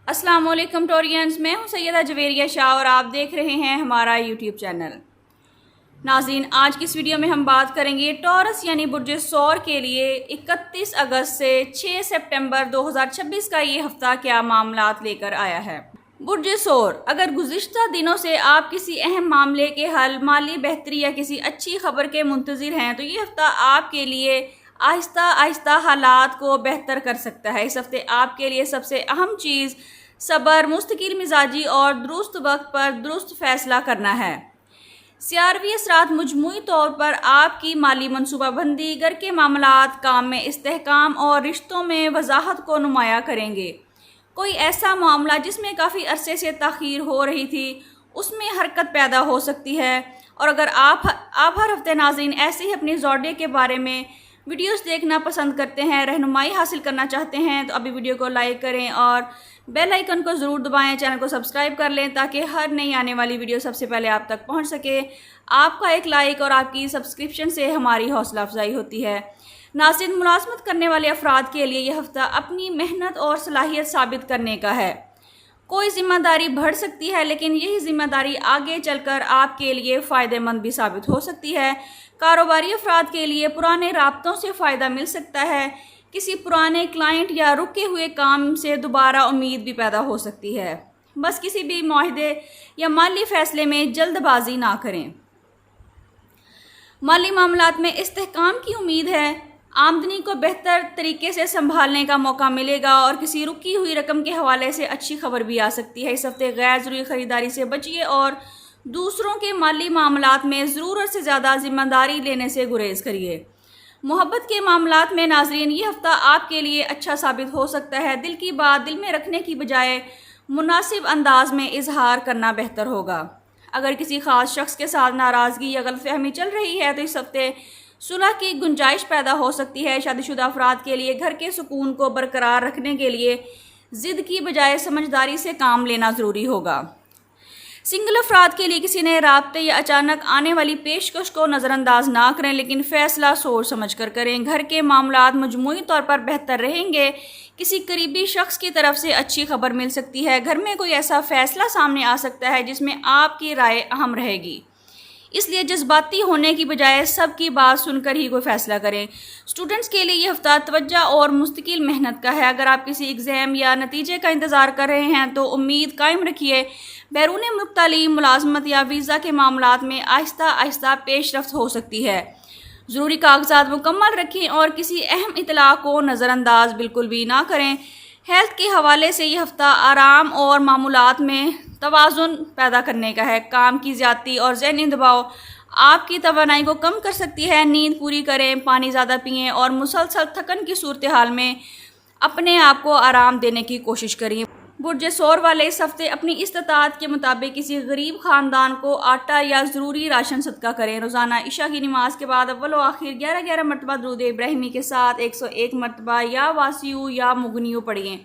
السلام علیکم ٹورینز، میں ہوں سیدہ جویریہ شاہ اور آپ دیکھ رہے ہیں ہمارا یوٹیوب چینل۔ ناظرین، آج کی اس ویڈیو میں ہم بات کریں گے ٹورس یعنی برج ثور کے لیے 31 اگست سے 6 سپٹمبر 2026 کا یہ ہفتہ کیا معاملات لے کر آیا ہے۔ برج ثور، اگر گزشتہ دنوں سے آپ کسی اہم معاملے کے حل، مالی بہتری یا کسی اچھی خبر کے منتظر ہیں تو یہ ہفتہ آپ کے لیے آہستہ آہستہ حالات کو بہتر کر سکتا ہے۔ اس ہفتے آپ کے لیے سب سے اہم چیز صبر، مستقل مزاجی اور درست وقت پر درست فیصلہ کرنا ہے۔ سیاروی اثرات مجموعی طور پر آپ کی مالی منصوبہ بندی، گھر کے معاملات، کام میں استحکام اور رشتوں میں وضاحت کو نمایاں کریں گے۔ کوئی ایسا معاملہ جس میں کافی عرصے سے تاخیر ہو رہی تھی، اس میں حرکت پیدا ہو سکتی ہے۔ اور اگر آپ ہر ہفتے ناظرین ایسے ہی اپنی زوڈے کے بارے میں ویڈیوز دیکھنا پسند کرتے ہیں، رہنمائی حاصل کرنا چاہتے ہیں تو ابھی ویڈیو کو لائک کریں اور بیل آئیکن کو ضرور دبائیں، چینل کو سبسکرائب کر لیں تاکہ ہر نئی آنے والی ویڈیو سب سے پہلے آپ تک پہنچ سکے۔ آپ کا ایک لائک اور آپ کی سبسکرپشن سے ہماری حوصلہ افزائی ہوتی ہے۔ ناظرین، ملازمت کرنے والے افراد کے لیے یہ ہفتہ اپنی محنت اور صلاحیت ثابت کرنے کا ہے۔ کوئی ذمہ داری بڑھ سکتی ہے لیکن یہی ذمہ داری آگے چل کر آپ کے لیے فائدہ مند بھی ثابت ہو سکتی ہے۔ کاروباری افراد کے لیے پرانے رابطوں سے فائدہ مل سکتا ہے۔ کسی پرانے کلائنٹ یا رکے ہوئے کام سے دوبارہ امید بھی پیدا ہو سکتی ہے۔ بس کسی بھی معاہدے یا مالی فیصلے میں جلد بازی نہ کریں۔ مالی معاملات میں استحکام کی امید ہے۔ آمدنی کو بہتر طریقے سے سنبھالنے کا موقع ملے گا اور کسی رکی ہوئی رقم کے حوالے سے اچھی خبر بھی آ سکتی ہے۔ اس ہفتے غیر ضروری خریداری سے بچیے اور دوسروں کے مالی معاملات میں ضرورت سے زیادہ ذمہ داری لینے سے گریز کریے۔ محبت کے معاملات میں ناظرین، یہ ہفتہ آپ کے لیے اچھا ثابت ہو سکتا ہے۔ دل کی بات دل میں رکھنے کی بجائے مناسب انداز میں اظہار کرنا بہتر ہوگا۔ اگر کسی خاص شخص کے ساتھ ناراضگی یا غلط فہمی چل رہی ہے تو اس ہفتے صلح کی گنجائش پیدا ہو سکتی ہے۔ شادی شدہ افراد کے لیے گھر کے سکون کو برقرار رکھنے کے لیے ضد کی بجائے سمجھداری سے کام لینا ضروری ہوگا۔ سنگل افراد کے لیے کسی نئے رابطے یا اچانک آنے والی پیشکش کو نظر انداز نہ کریں لیکن فیصلہ سوچ سمجھ کر کریں۔ گھر کے معاملات مجموعی طور پر بہتر رہیں گے۔ کسی قریبی شخص کی طرف سے اچھی خبر مل سکتی ہے۔ گھر میں کوئی ایسا فیصلہ سامنے آ سکتا ہے جس میں آپ کی رائے اہم رہے گی، اس لیے جذباتی ہونے کی بجائے سب کی بات سن کر ہی کوئی فیصلہ کریں۔ اسٹوڈنٹس کے لیے یہ ہفتہ توجہ اور مستقل محنت کا ہے۔ اگر آپ کسی ایگزام یا نتیجے کا انتظار کر رہے ہیں تو امید قائم رکھیے۔ بیرون ملک تعلیم، ملازمت یا ویزا کے معاملات میں آہستہ آہستہ پیش رفت ہو سکتی ہے۔ ضروری کاغذات مکمل رکھیں اور کسی اہم اطلاع کو نظر انداز بالکل بھی نہ کریں۔ ہیلتھ کے حوالے سے یہ ہفتہ آرام اور معمولات میں توازن پیدا کرنے کا ہے۔ کام کی زیادتی اور ذہنی دباؤ آپ کی توانائی کو کم کر سکتی ہے۔ نیند پوری کریں، پانی زیادہ پئیں اور مسلسل تھکن کی صورتحال میں اپنے آپ کو آرام دینے کی کوشش کریں۔ برج ثور والے اس ہفتے اپنی استطاعت کے مطابق کسی غریب خاندان کو آٹا یا ضروری راشن صدقہ کریں۔ روزانہ عشاء کی نماز کے بعد اول و آخر 11 مرتبہ درود ابراہیمی کے ساتھ 101 مرتبہ یا واسیو یا مغنیو پڑھیں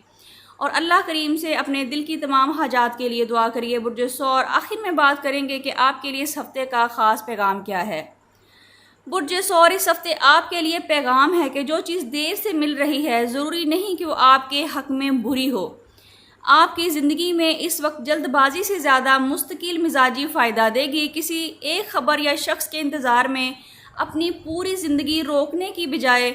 اور اللہ کریم سے اپنے دل کی تمام حاجات کے لیے دعا کریے۔ برج ثور، آخر میں بات کریں گے کہ آپ کے لیے اس ہفتے کا خاص پیغام کیا ہے۔ برج ثور، اس ہفتے آپ کے لیے پیغام ہے کہ جو چیز دیر سے مل رہی ہے ضروری نہیں کہ وہ آپ کے حق میں بری ہو۔ آپ کی زندگی میں اس وقت جلد بازی سے زیادہ مستقل مزاجی فائدہ دے گی۔ کسی ایک خبر یا شخص کے انتظار میں اپنی پوری زندگی روکنے کی بجائے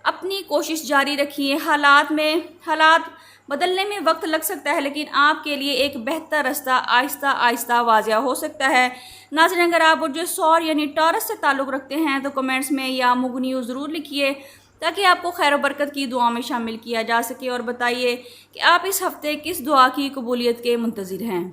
اپنی کوشش جاری رکھیے۔ حالات بدلنے میں وقت لگ سکتا ہے لیکن آپ کے لیے ایک بہتر راستہ آہستہ آہستہ واضح ہو سکتا ہے۔ ناظرین، اگر آپ برج ثور یعنی ٹورس سے تعلق رکھتے ہیں تو کمنٹس میں یا مغنیو ضرور لکھیے تاکہ آپ کو خیر و برکت کی دعا میں شامل کیا جا سکے، اور بتائیے کہ آپ اس ہفتے کس دعا کی قبولیت کے منتظر ہیں۔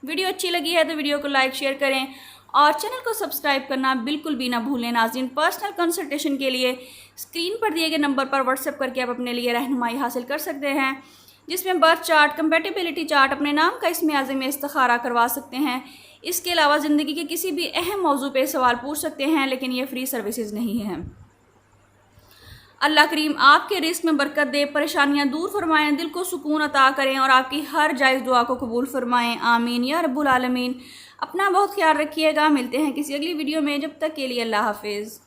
ویڈیو اچھی لگی ہے تو ویڈیو کو لائک شیئر کریں اور چینل کو سبسکرائب کرنا بالکل بھی نہ بھولیں۔ ناظرین، پرسنل کنسلٹیشن کے لیے اسکرین پر دیے گئے نمبر پر واٹس ایپ کر کے آپ اپنے لیے رہنمائی حاصل کر سکتے ہیں، جس میں برتھ چارٹ، کمپیٹیبلٹی چارٹ، اپنے نام کا اسم اعظم میں استخارہ کروا سکتے ہیں۔ اس کے علاوہ زندگی کے کسی بھی اہم موضوع پہ سوال پوچھ سکتے ہیں، لیکن یہ فری سروسز نہیں ہیں۔ اللہ کریم آپ کے رزق میں برکت دے، پریشانیاں دور فرمائیں، دل کو سکون عطا کریں اور آپ کی ہر جائز دعا کو قبول فرمائیں۔ آمین یا رب العالمین۔ اپنا بہت خیال رکھیے گا۔ ملتے ہیں کسی اگلی ویڈیو میں، جب تک کے لیے اللہ حافظ۔